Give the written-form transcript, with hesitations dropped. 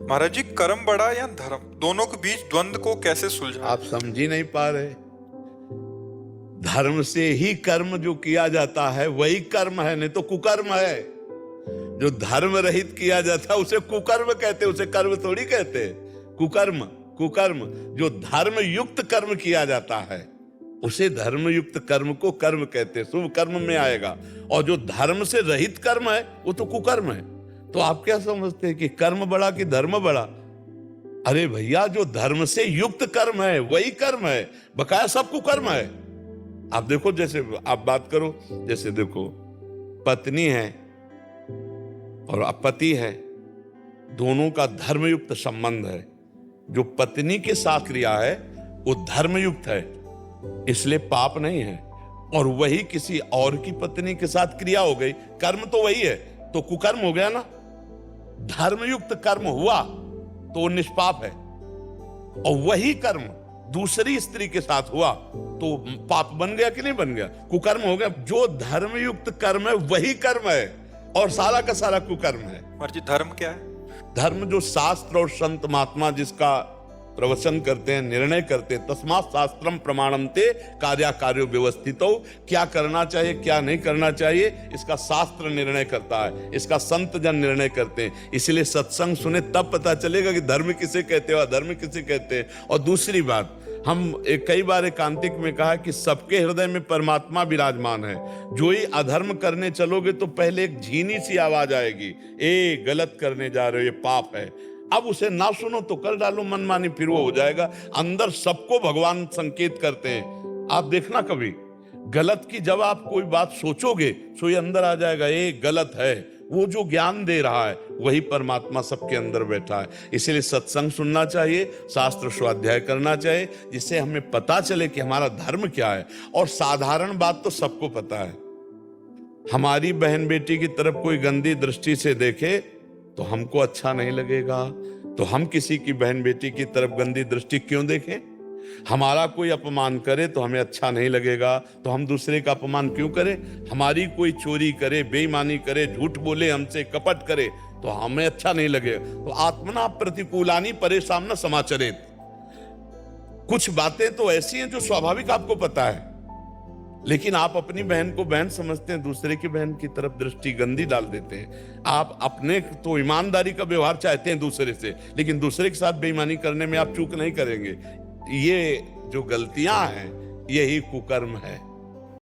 महाराज जी, कर्म बड़ा या धर्म, दोनों के बीच द्वंद को कैसे सुलझाएं? आप समझ ही नहीं पा रहे। धर्म से ही कर्म जो किया जाता है वही कर्म है, नहीं तो कुकर्म है। जो धर्म रहित किया जाता है उसे कुकर्म कहते, उसे कर्म थोड़ी कहते। कुकर्म कुकर्म जो धर्म युक्त कर्म किया जाता है उसे धर्म युक्त कर्म को कर्म कहते, शुभ कर्म में आएगा। और जो धर्म से रहित कर्म है वो तो कुकर्म है। तो आप क्या समझते हैं कि कर्म बड़ा कि धर्म बड़ा? अरे भैया, जो धर्म से युक्त कर्म है वही कर्म है, बकाया सब कुकर्म है। आप देखो, जैसे आप बात करो, जैसे देखो पत्नी है और पति है, दोनों का धर्मयुक्त संबंध है। जो पत्नी के साथ क्रिया है वो धर्मयुक्त है, इसलिए पाप नहीं है। और वही किसी और की पत्नी के साथ क्रिया हो गई, कर्म तो वही है, तो कुकर्म हो गया ना। धर्मयुक्त कर्म हुआ तो निष्पाप है, और वही कर्म दूसरी स्त्री के साथ हुआ तो पाप बन गया कि नहीं बन गया? कुकर्म हो गया। जो धर्मयुक्त कर्म है वही कर्म है, और सारा का सारा कुकर्म है। महाराज जी, धर्म क्या है? धर्म जो शास्त्र और संत महात्मा जिसका प्रवचन करते हैं, निर्णय करते हैं, तस्मात् शास्त्रम प्रमाणन्ते कार्याकार्यो व्यवस्थितो। क्या करना चाहिए क्या नहीं करना चाहिए इसका शास्त्र निर्णय करता है, इसका संत जन निर्णय करते हैं। इसलिए सत्संग सुने तब पता चलेगा कि धर्म किसे कहते हैं, धर्म किसे कहते हैं। और दूसरी बात, हम कई बार एकांतिक में कहा कि सबके हृदय में परमात्मा विराजमान है। जो ही अधर्म करने चलोगे तो पहले एक झीनी सी आवाज आएगी, ए गलत करने जा रहे हो, ये पाप है। अब उसे ना सुनो तो कर डालो मनमानी, फिर वो हो जाएगा। अंदर सबको भगवान संकेत करते हैं। आप देखना, कभी गलत की जब आप कोई बात सोचोगे तो ये अंदर आ जाएगा, ये गलत है। वो जो ज्ञान दे रहा है वही परमात्मा सबके अंदर बैठा है। इसलिए सत्संग सुनना चाहिए, शास्त्र स्वाध्याय करना चाहिए, जिससे हमें पता चले कि हमारा धर्म क्या है। और साधारण बात तो सबको पता है, हमारी बहन बेटी की तरफ कोई गंदी दृष्टि से देखे तो हमको अच्छा नहीं लगेगा, तो हम किसी की बहन बेटी की तरफ गंदी दृष्टि क्यों देखें? हमारा कोई अपमान करे तो हमें अच्छा नहीं लगेगा, तो हम दूसरे का अपमान क्यों करें? हमारी कोई चोरी करे, बेईमानी करे, झूठ बोले, हमसे कपट करे तो हमें अच्छा नहीं लगेगा। तो आत्मना प्रतिकूलानी परेशान न समाचरित। कुछ बातें तो ऐसी हैं जो स्वाभाविक आपको पता है, लेकिन आप अपनी बहन को बहन समझते हैं, दूसरे की बहन की तरफ दृष्टि गंदी डाल देते हैं। आप अपने तो ईमानदारी का व्यवहार चाहते हैं दूसरे से, लेकिन दूसरे के साथ बेईमानी करने में आप चूक नहीं करेंगे। ये जो गलतियां हैं यही कुकर्म है।